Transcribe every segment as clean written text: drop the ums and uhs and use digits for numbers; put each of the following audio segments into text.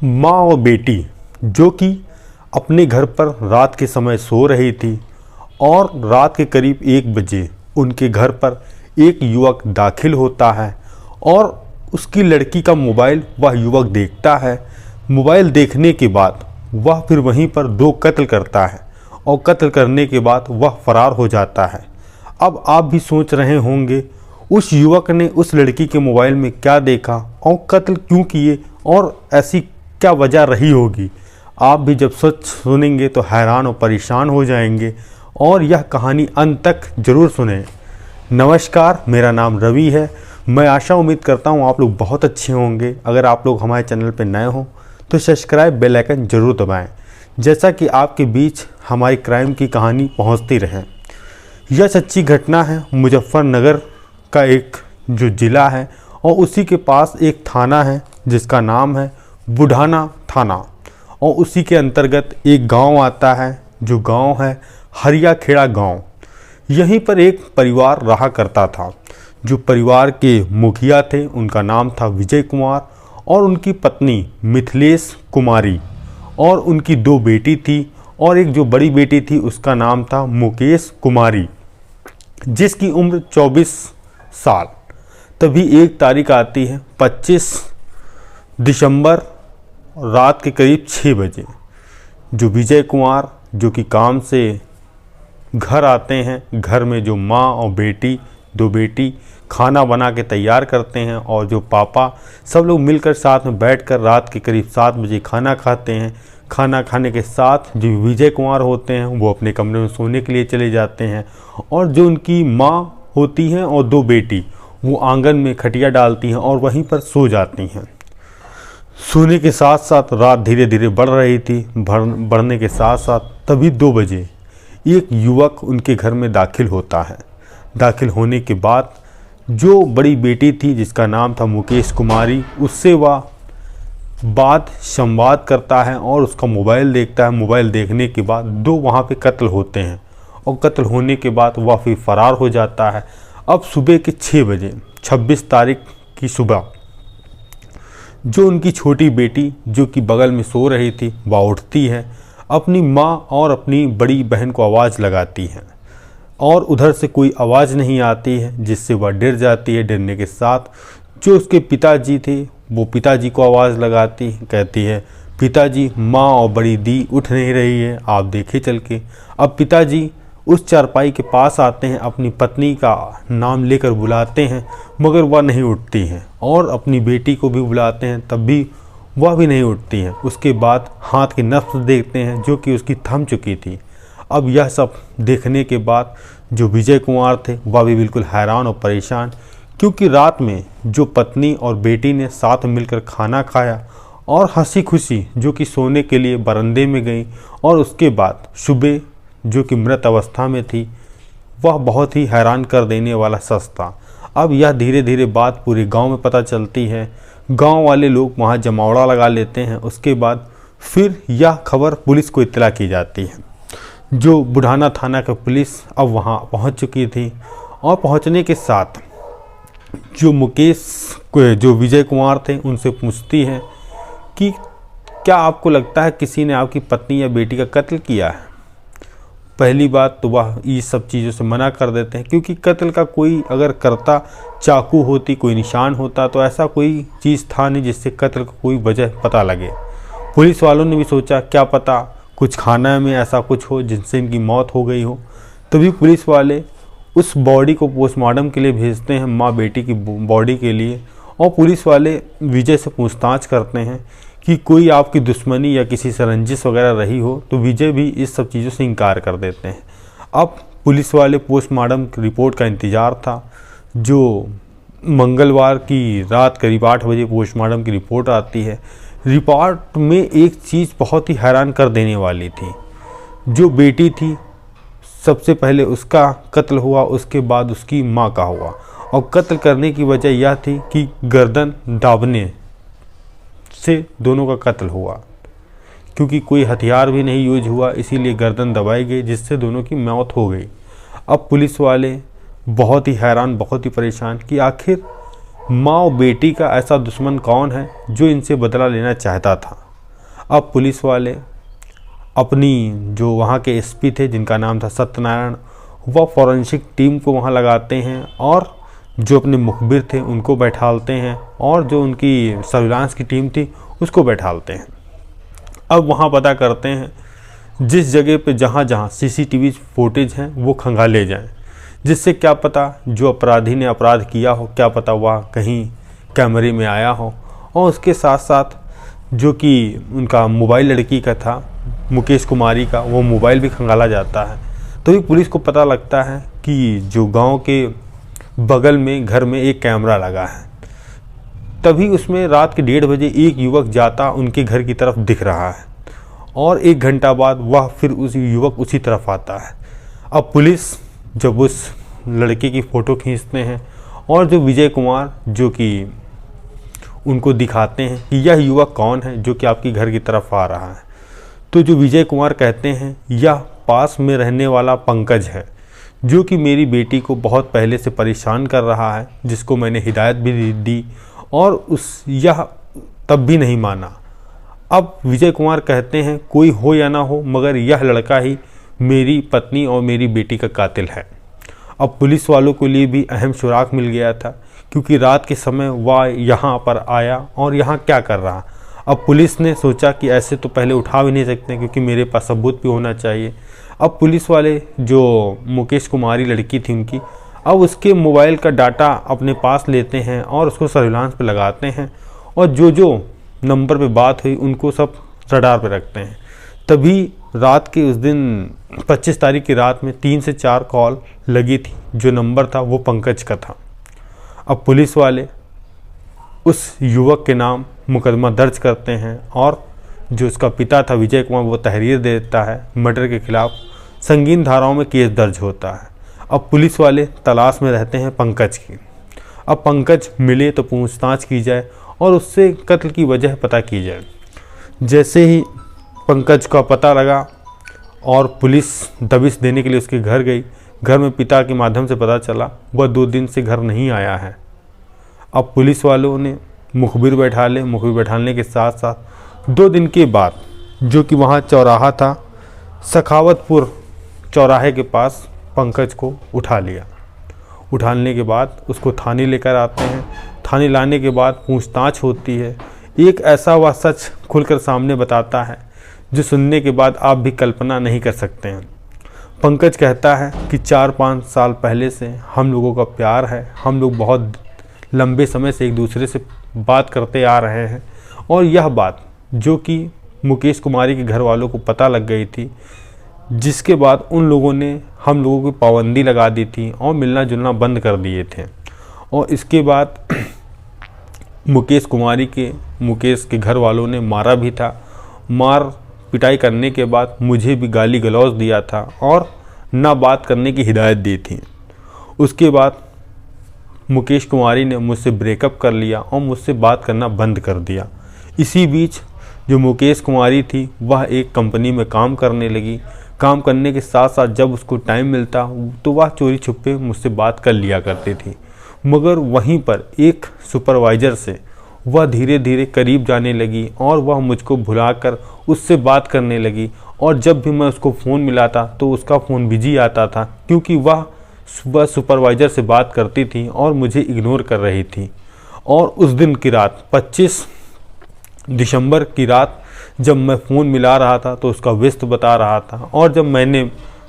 माँ और बेटी जो कि अपने घर पर रात के समय सो रही थी और रात के करीब 1 बजे उनके घर पर एक युवक दाखिल होता है और उसकी लड़की का मोबाइल वह युवक देखता है। मोबाइल देखने के बाद वह फिर वहीं पर 2 कत्ल करता है और कत्ल करने के बाद वह फरार हो जाता है। अब आप भी सोच रहे होंगे उस युवक ने उस लड़की के मोबाइल में क्या देखा और कत्ल क्यों किए और ऐसी क्या वजह रही होगी। आप भी जब सच सुनेंगे तो हैरान और परेशान हो जाएंगे और यह कहानी अंत तक ज़रूर सुनें। नमस्कार, मेरा नाम रवि है। मैं आशा उम्मीद करता हूँ आप लोग बहुत अच्छे होंगे। अगर आप लोग हमारे चैनल पर नए हो तो सब्सक्राइब बेल आइकन ज़रूर दबाएं, जैसा कि आपके बीच हमारी क्राइम की कहानी पहुँचती रहे। यह सच्ची घटना है मुजफ्फरनगर का एक जो ज़िला है और उसी के पास एक थाना है जिसका नाम है बुढ़ाना थाना और उसी के अंतर्गत एक गांव आता है जो गांव है हरियाखेड़ा गांव। यहीं पर एक परिवार रहा करता था। जो परिवार के मुखिया थे उनका नाम था विजय कुमार और उनकी पत्नी मिथिलेश कुमारी और उनकी 2 बेटी थी और एक जो बड़ी बेटी थी उसका नाम था मुकेश कुमारी जिसकी उम्र 24 साल। तभी एक तारीख आती है 25 दिसंबर रात के करीब 6 बजे जो विजय कुमार जो कि काम से घर आते हैं। घर में जो माँ और बेटी 2 बेटी खाना बना के तैयार करते हैं और जो पापा सब लोग मिलकर साथ में बैठकर रात के करीब 7 बजे खाना खाते हैं। खाना खाने के साथ जो विजय कुमार होते हैं वो अपने कमरे में सोने के लिए चले जाते हैं और जो उनकी माँ होती हैं और 2 बेटी वो आंगन में खटिया डालती हैं और वहीं पर सो जाती हैं। सोने के साथ साथ रात धीरे धीरे बढ़ रही थी। बढ़ने के साथ साथ तभी 2 बजे एक युवक उनके घर में दाखिल होता है। दाखिल होने के बाद जो बड़ी बेटी थी जिसका नाम था मुकेश कुमारी, उससे वह बात संवाद करता है और उसका मोबाइल देखता है। मोबाइल देखने के बाद 2 वहाँ पे कत्ल होते हैं और कत्ल होने के बाद वह फिर फरार हो जाता है। अब सुबह के 6 बजे 26 तारीख की सुबह जो उनकी छोटी बेटी जो कि बगल में सो रही थी वह उठती है, अपनी माँ और अपनी बड़ी बहन को आवाज़ लगाती है और उधर से कोई आवाज़ नहीं आती है जिससे वह डर जाती है। डरने के साथ जो उसके पिताजी थे वो पिताजी को आवाज़ लगाती कहती है, पिताजी माँ और बड़ी दी उठ नहीं रही है, आप देखें चल के। अब पिताजी उस चारपाई के पास आते हैं, अपनी पत्नी का नाम लेकर बुलाते हैं मगर वह नहीं उठती हैं और अपनी बेटी को भी बुलाते हैं तब भी वह भी नहीं उठती हैं। उसके बाद हाथ की नब्ज़ देखते हैं जो कि उसकी थम चुकी थी। अब यह सब देखने के बाद जो विजय कुमार थे वह भी बिल्कुल हैरान और परेशान, क्योंकि रात में जो पत्नी और बेटी ने साथ मिलकर खाना खाया और हंसी खुशी जो कि सोने के लिए बरामदे में गई और उसके बाद सुबह जो कि मृत अवस्था में थी, वह बहुत ही हैरान कर देने वाला सच था। अब यह धीरे धीरे बात पूरे गांव में पता चलती है। गांव वाले लोग वहां जमावड़ा लगा लेते हैं। उसके बाद फिर यह खबर पुलिस को इत्तला की जाती है। जो बुढ़ाना थाना का पुलिस अब वहां पहुंच चुकी थी और पहुंचने के साथ जो विजय कुमार थे उनसे पूछती है कि क्या आपको लगता है किसी ने आपकी पत्नी या बेटी का कत्ल किया है। पहली बात तो वह ये सब चीज़ों से मना कर देते हैं, क्योंकि कत्ल का कोई अगर करता चाकू होती, कोई निशान होता तो ऐसा कोई चीज़ था नहीं जिससे कत्ल का कोई वजह पता लगे। पुलिस वालों ने भी सोचा क्या पता कुछ खाना में ऐसा कुछ हो जिनसे इनकी मौत हो गई हो। तभी पुलिस वाले उस बॉडी को पोस्टमार्टम के लिए भेजते हैं, माँ बेटी की बॉडी के लिए। और पुलिस वाले विजय से पूछताछ करते हैं कि कोई आपकी दुश्मनी या किसी से रंजिश वगैरह रही हो, तो विजय भी इस सब चीज़ों से इनकार कर देते हैं। अब पुलिस वाले पोस्टमार्टम की रिपोर्ट का इंतज़ार था। जो मंगलवार की रात करीब 8 बजे पोस्टमार्टम की रिपोर्ट आती है। रिपोर्ट में एक चीज़ बहुत ही हैरान कर देने वाली थी। जो बेटी थी सबसे पहले उसका कत्ल हुआ, उसके बाद उसकी माँ का हुआ और कत्ल करने की वजह यह थी कि गर्दन दाबने से दोनों का कत्ल हुआ, क्योंकि कोई हथियार भी नहीं यूज हुआ, इसीलिए गर्दन दबाई गई जिससे दोनों की मौत हो गई। अब पुलिस वाले बहुत ही हैरान, बहुत ही परेशान कि आखिर माँ और बेटी का ऐसा दुश्मन कौन है जो इनसे बदला लेना चाहता था। अब पुलिस वाले अपनी जो वहाँ के एसपी थे जिनका नाम था सत्यनारायण, वह फॉरेंसिक टीम को वहाँ लगाते हैं और जो अपने मुखबिर थे उनको बैठालते हैं और जो उनकी सर्विलांस की टीम थी उसको बैठालते हैं। अब वहाँ पता करते हैं जिस जगह पे जहाँ जहाँ सीसीटीवी फुटेज हैं वो खंगाले जाएं, जिससे क्या पता जो अपराधी ने अपराध किया हो, क्या पता वह कहीं कैमरे में आया हो। और उसके साथ साथ जो कि उनका मोबाइल लड़की का था, मुकेश कुमारी का, वो मोबाइल भी खंगाला जाता है। तभी पुलिस को पता लगता है कि जो गांव के बगल में घर में एक कैमरा लगा है। तभी उसमें रात के 1:30 बजे एक युवक जाता उनके घर की तरफ दिख रहा है और 1 घंटा बाद वह फिर उसी युवक उसी तरफ आता है। अब पुलिस जब उस लड़के की फ़ोटो खींचते हैं और जो विजय कुमार जो कि उनको दिखाते हैं कि यह युवक कौन है जो कि आपकी घर की तरफ आ रहा है, तो जो विजय कुमार कहते हैं यह पास में रहने वाला पंकज है जो कि मेरी बेटी को बहुत पहले से परेशान कर रहा है, जिसको मैंने हिदायत भी दी और यह तब भी नहीं माना। अब विजय कुमार कहते हैं कोई हो या ना हो मगर यह लड़का ही मेरी पत्नी और मेरी बेटी का कातिल है। अब पुलिस वालों के लिए भी अहम सुराग मिल गया था क्योंकि रात के समय वह यहाँ पर आया और यहाँ क्या कर रहा। अब पुलिस ने सोचा कि ऐसे तो पहले उठा भी नहीं सकते क्योंकि मेरे पास सबूत भी होना चाहिए। अब पुलिस वाले जो मुकेश कुमारी लड़की थी उनकी, अब उसके मोबाइल का डाटा अपने पास लेते हैं और उसको सर्विलांस पे लगाते हैं और जो जो नंबर पे बात हुई उनको सब रडार पे रखते हैं। तभी रात के उस दिन 25 तारीख की रात में 3 से 4 कॉल लगी थी, जो नंबर था वो पंकज का था। अब पुलिस वाले उस युवक के नाम मुकदमा दर्ज करते हैं और जो उसका पिता था विजय कुमार वो तहरीर दे देता है, मर्डर के खिलाफ संगीन धाराओं में केस दर्ज होता है। अब पुलिस वाले तलाश में रहते हैं पंकज की। अब पंकज मिले तो पूछताछ की जाए और उससे कत्ल की वजह पता की जाए। जैसे ही पंकज का पता लगा और पुलिस दबिश देने के लिए उसके घर गई, घर में पिता के माध्यम से पता चला वह 2 दिन से घर नहीं आया है। अब पुलिस वालों ने मुखबिर बैठालने के साथ साथ 2 दिन के बाद जो कि वहाँ चौराहा था, सखावतपुर चौराहे के पास पंकज को उठा लिया। उठाने के बाद उसको थाने लेकर आते हैं। थाने लाने के बाद पूछताछ होती है। एक ऐसा वह सच खुलकर सामने बताता है जो सुनने के बाद आप भी कल्पना नहीं कर सकते हैं। पंकज कहता है कि 4-5 साल पहले से हम लोगों का प्यार है, हम लोग बहुत लंबे समय से एक दूसरे से बात करते आ रहे हैं और यह बात जो कि मुकेश कुमारी के घर वालों को पता लग गई थी, जिसके बाद उन लोगों ने हम लोगों की पाबंदी लगा दी थी और मिलना जुलना बंद कर दिए थे। और इसके बाद मुकेश के घर वालों ने मारा भी था। मार पिटाई करने के बाद मुझे भी गाली गलौज दिया था और ना बात करने की हिदायत दी थी। उसके बाद मुकेश कुमारी ने मुझसे ब्रेकअप कर लिया और मुझसे बात करना बंद कर दिया। इसी बीच जो मुकेश कुमारी थी वह एक कंपनी में काम करने लगी। काम करने के साथ साथ जब उसको टाइम मिलता तो वह चोरी छुपे मुझसे बात कर लिया करती थी, मगर वहीं पर एक सुपरवाइज़र से वह धीरे धीरे करीब जाने लगी और वह मुझको भुलाकर उससे बात करने लगी। और जब भी मैं उसको फ़ोन मिलाता तो उसका फ़ोन बिजी आता था क्योंकि वह सुपरवाइज़र से बात करती थी और मुझे इग्नोर कर रही थी। और उस दिन की रात 25 दिसंबर की रात जब मैं फ़ोन मिला रहा था तो उसका व्यस्त बता रहा था और जब मैंने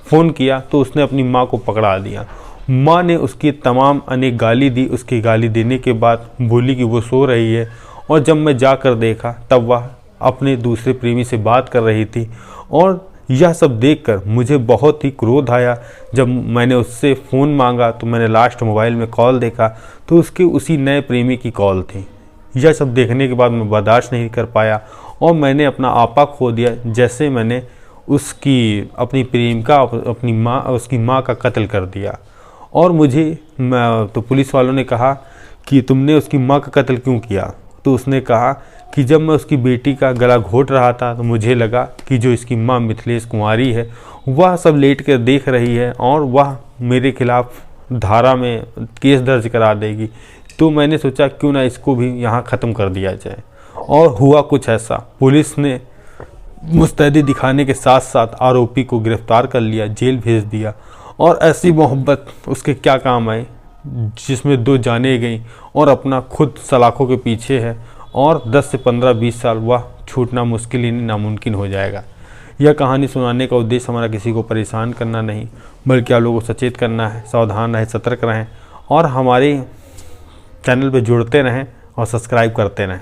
फ़ोन किया तो उसने अपनी माँ को पकड़ा दिया। माँ ने उसकी तमाम अनेक गाली दी। उसकी गाली देने के बाद बोली कि वो सो रही है और जब मैं जाकर देखा तब वह अपने दूसरे प्रेमी से बात कर रही थी। और यह सब देखकर मुझे बहुत ही क्रोध आया। जब मैंने उससे फ़ोन मांगा तो मैंने लास्ट मोबाइल में कॉल देखा तो उसके उसी नए प्रेमी की कॉल थी। यह सब देखने के बाद मैं बर्दाश्त नहीं कर पाया और मैंने अपना आपा खो दिया। जैसे मैंने अपनी प्रेमिका उसकी माँ का कत्ल कर दिया। और तो पुलिस वालों ने कहा कि तुमने उसकी माँ का कत्ल क्यों किया? तो उसने कहा कि जब मैं उसकी बेटी का गला घोट रहा था तो मुझे लगा कि जो इसकी माँ मिथिलेश कुमारी है वह सब लेट कर देख रही है और वह मेरे खिलाफ़ धारा में केस दर्ज करा देगी, तो मैंने सोचा क्यों ना इसको भी यहाँ ख़त्म कर दिया जाए। और हुआ कुछ ऐसा, पुलिस ने मुस्तैदी दिखाने के साथ साथ आरोपी को गिरफ्तार कर लिया, जेल भेज दिया। और ऐसी मोहब्बत उसके क्या काम आई जिसमें 2 जानें गई और अपना खुद सलाखों के पीछे है, और 10 से 15-20 साल वह छूटना मुश्किल ही नहीं, नामुमकिन हो जाएगा। यह कहानी सुनाने का उद्देश्य हमारा किसी को परेशान करना नहीं, बल्कि आप लोगों को सचेत करना है। सावधान रहें, सतर्क रहें और हमारे चैनल पर जुड़ते रहें और सब्सक्राइब करते रहें।